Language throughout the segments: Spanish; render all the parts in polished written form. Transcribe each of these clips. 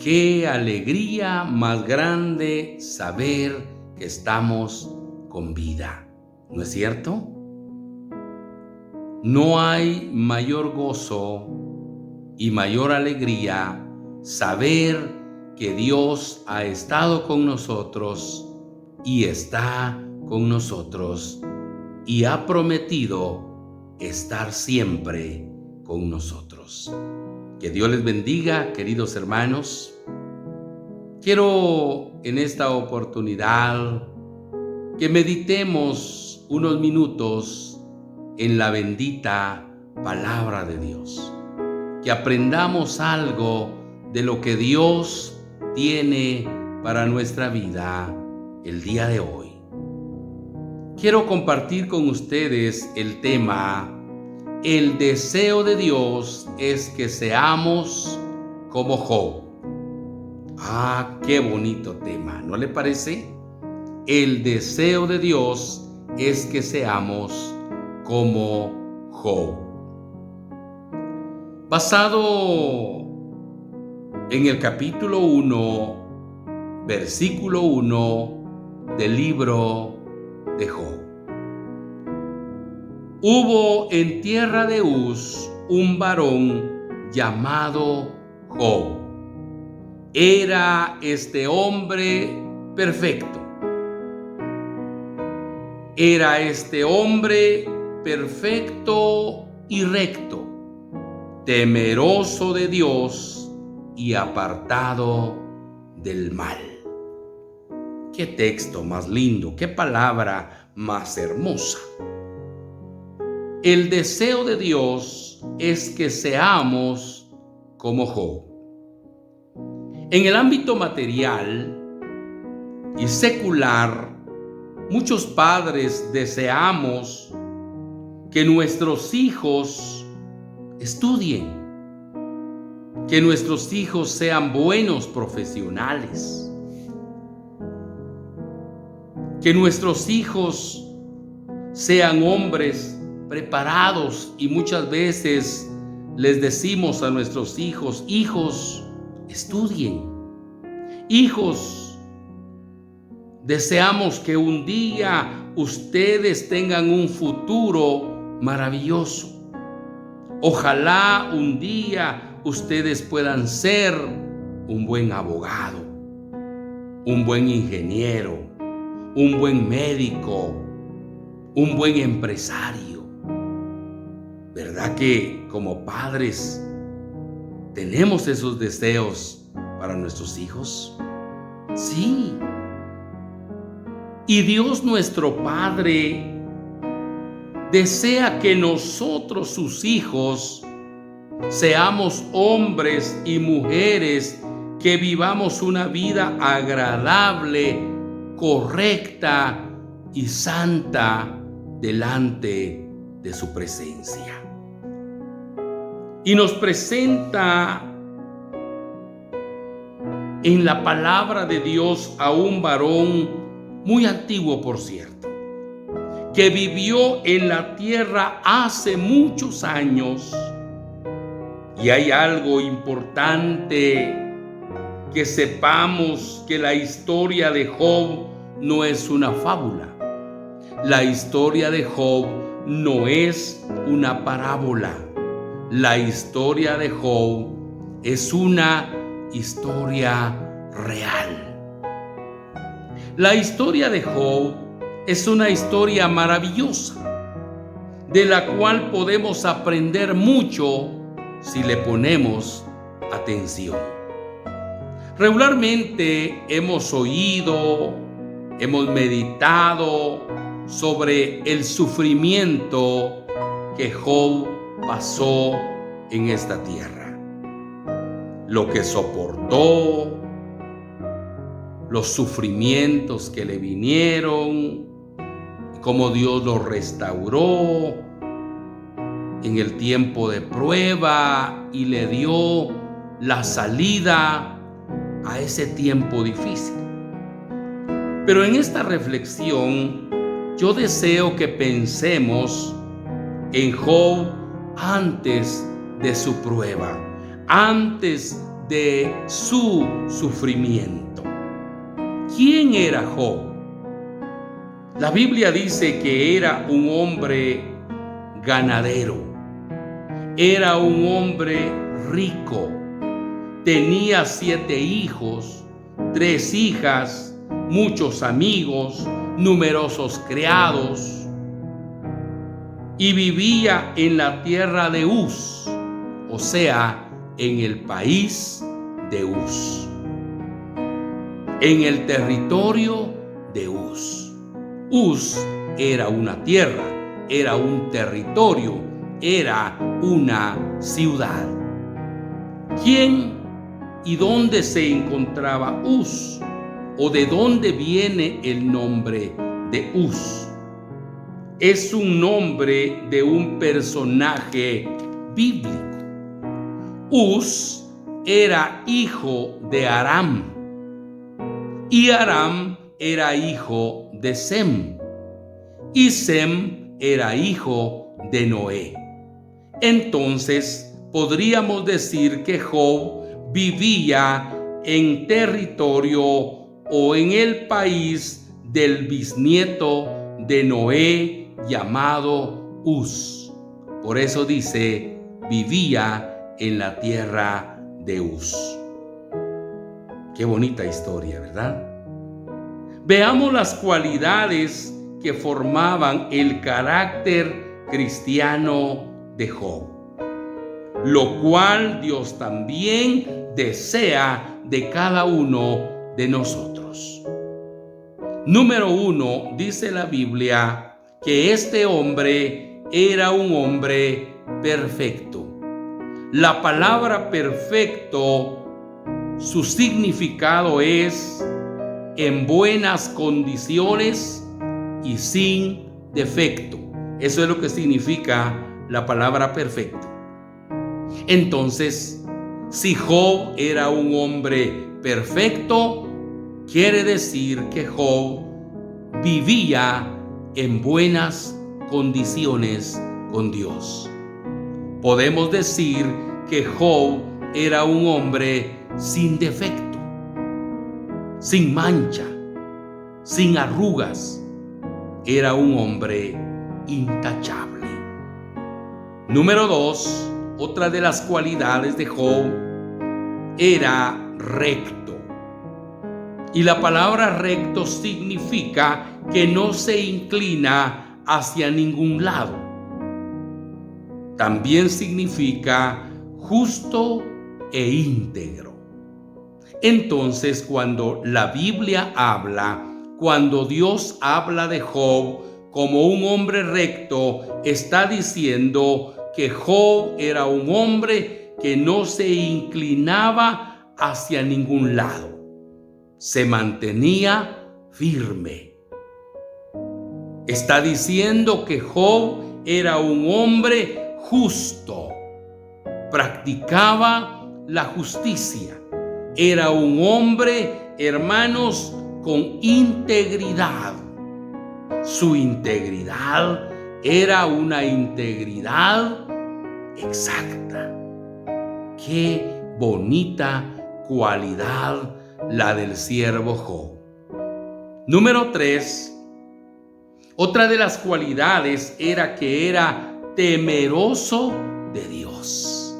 qué alegría más grande saber que estamos con vida, ¿no es cierto? No hay mayor gozo y mayor alegría saber que Dios ha estado con nosotros y está con nosotros y ha prometido estar siempre con nosotros. Que Dios les bendiga, queridos hermanos. Quiero en esta oportunidad que meditemos unos minutos en la bendita palabra de Dios. Que aprendamos algo de lo que Dios tiene para nuestra vida el día de hoy. Quiero compartir con ustedes el tema: el deseo de Dios es que seamos como Job. Qué bonito tema, ¿no le parece? El deseo de Dios es que seamos como Job. Basado en el capítulo 1, versículo 1 del libro de Job. Hubo en tierra de Uz un varón llamado Job. Era este hombre perfecto. Era este hombre perfecto y recto, temeroso de Dios y apartado del mal. Qué texto más lindo, qué palabra más hermosa. El deseo de Dios es que seamos como Job. En el ámbito material y secular, muchos padres deseamos que nuestros hijos estudien, que nuestros hijos sean buenos profesionales, que nuestros hijos sean hombres preparados, y muchas veces les decimos a nuestros hijos: hijos, estudien. Hijos, deseamos que un día ustedes tengan un futuro maravilloso. Ojalá un día ustedes puedan ser un buen abogado, un buen ingeniero, un buen médico, un buen empresario. ¿Verdad que como padres tenemos esos deseos para nuestros hijos? Sí. Y Dios nuestro Padre desea que nosotros, sus hijos, seamos hombres y mujeres que vivamos una vida agradable, correcta y santa delante de su presencia. Y nos presenta en la palabra de Dios a un varón muy antiguo, por cierto, que vivió en la tierra hace muchos años. Y hay algo importante, que sepamos que la historia de Job no es una fábula. La historia de Job no es una parábola. La historia de Job es una historia real. La historia de Job es una historia maravillosa, de la cual podemos aprender mucho si le ponemos atención. Regularmente hemos oído, hemos meditado sobre el sufrimiento que Job pasó en esta tierra, lo que soportó, los sufrimientos que le vinieron, cómo Dios lo restauró en el tiempo de prueba y le dio la salida a ese tiempo difícil. Pero en esta reflexión yo deseo que pensemos en Job antes de su prueba, antes de su sufrimiento. ¿Quién era Job? La Biblia dice que era un hombre ganadero, era un hombre rico, tenía 7 hijos, 3 hijas, muchos amigos, numerosos criados, y vivía en la tierra de Uz, o sea, en el país de Uz, en el territorio de Uz. Uz era una tierra, era un territorio, era una ciudad. ¿Quién y dónde se encontraba Uz? ¿O de dónde viene el nombre de Uz? Es un nombre de un personaje bíblico. Uz era hijo de Aram y Aram era hijo de Sem y Sem era hijo de Noé. Entonces podríamos decir que Job vivía en territorio o en el país del bisnieto de Noé llamado Uz. Por eso dice, vivía en la tierra de Uz. Qué bonita historia, ¿verdad? Veamos las cualidades que formaban el carácter cristiano de Job, lo cual Dios también desea de cada uno de nosotros. Número 1, dice la Biblia que este hombre era un hombre perfecto. La palabra perfecto, su significado es en buenas condiciones y sin defecto. Eso es lo que significa la palabra perfecto. Entonces, si Job era un hombre perfecto, quiere decir que Job vivía en buenas condiciones con Dios. Podemos decir que Job era un hombre sin defecto, sin mancha, sin arrugas. Era un hombre intachable. Número 2, otra de las cualidades de Job era recto. Y la palabra recto significa que no se inclina hacia ningún lado. También significa justo e íntegro. Entonces, cuando la Biblia habla, cuando Dios habla de Job como un hombre recto, está diciendo que Job era un hombre que no se inclinaba hacia ningún lado. Se mantenía firme. Está diciendo que Job era un hombre justo, practicaba la justicia, era un hombre, hermanos, con integridad. Su integridad era una integridad exacta. Qué bonita cualidad la del siervo Job. Número 3, otra de las cualidades era que era temeroso de Dios.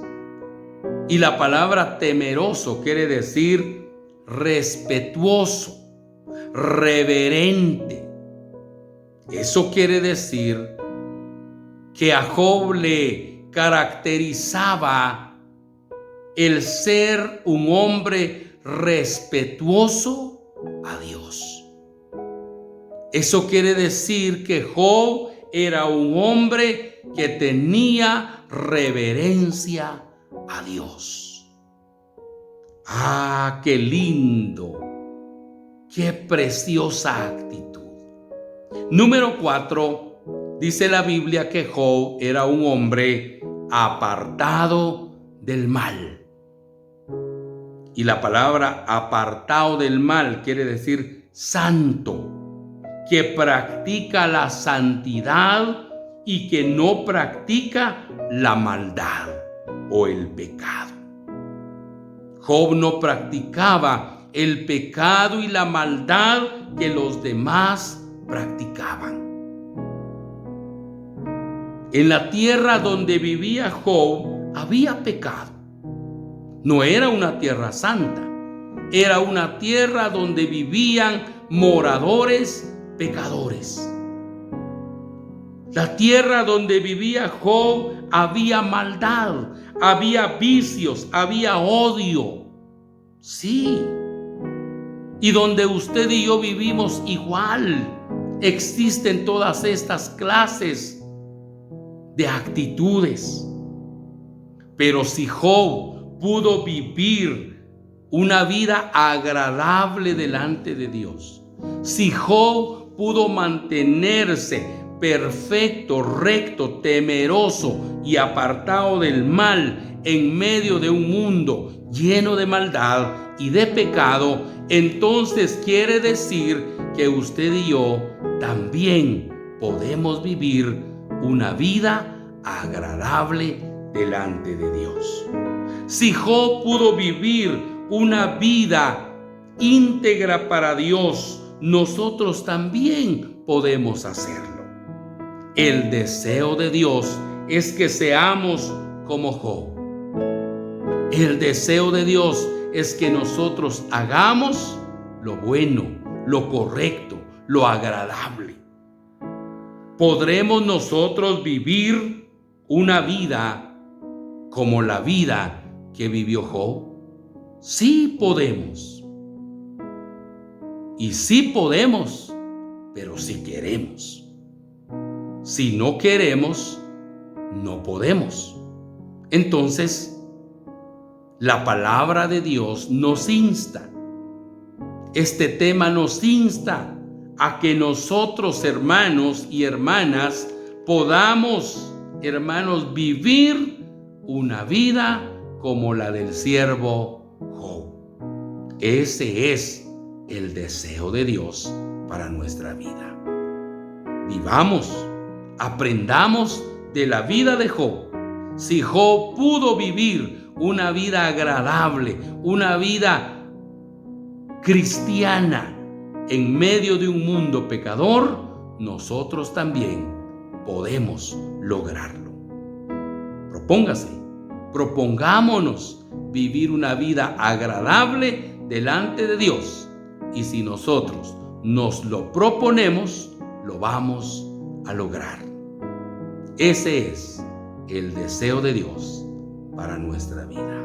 Y la palabra temeroso quiere decir respetuoso, reverente. Eso quiere decir que a Job le caracterizaba el ser un hombre respetuoso a Dios. Eso quiere decir que Job era un hombre que tenía reverencia a Dios. ¡Ah, qué lindo! ¡Qué preciosa actitud! Número 4, dice la Biblia que Job era un hombre apartado del mal. Y la palabra apartado del mal quiere decir santo, que practica la santidad y que no practica la maldad o el pecado. Job no practicaba el pecado y la maldad que los demás practicaban. En la tierra donde vivía Job había pecado. No era una tierra santa, era una tierra donde vivían moradores pecadores. La tierra donde vivía Job había maldad, había vicios, había odio. Sí. Y donde usted y yo vivimos igual, existen todas estas clases de actitudes. Pero si Job pudo vivir una vida agradable delante de Dios, si Job pudo mantenerse perfecto, recto, temeroso y apartado del mal en medio de un mundo lleno de maldad y de pecado, entonces quiere decir que usted y yo también podemos vivir una vida agradable delante de Dios. Si Job pudo vivir una vida íntegra para Dios, nosotros también podemos hacerlo. El deseo de Dios es que seamos como Job. El deseo de Dios es que nosotros hagamos lo bueno, lo correcto, lo agradable. ¿Podremos nosotros vivir una vida como la vida que vivió Job? Sí podemos. Y sí podemos, pero si queremos. Si no queremos, no podemos. Entonces, la palabra de Dios nos insta. Este tema nos insta a que nosotros, hermanos y hermanas, podamos, hermanos, vivir una vida como la del siervo Job. Ese es el deseo de Dios para nuestra vida. Vivamos, aprendamos de la vida de Job. Si Job pudo vivir una vida agradable, una vida cristiana en medio de un mundo pecador, nosotros también podemos lograrlo. Propongámonos vivir una vida agradable delante de Dios. Y si nosotros nos lo proponemos, lo vamos a lograr. Ese es el deseo de Dios para nuestra vida.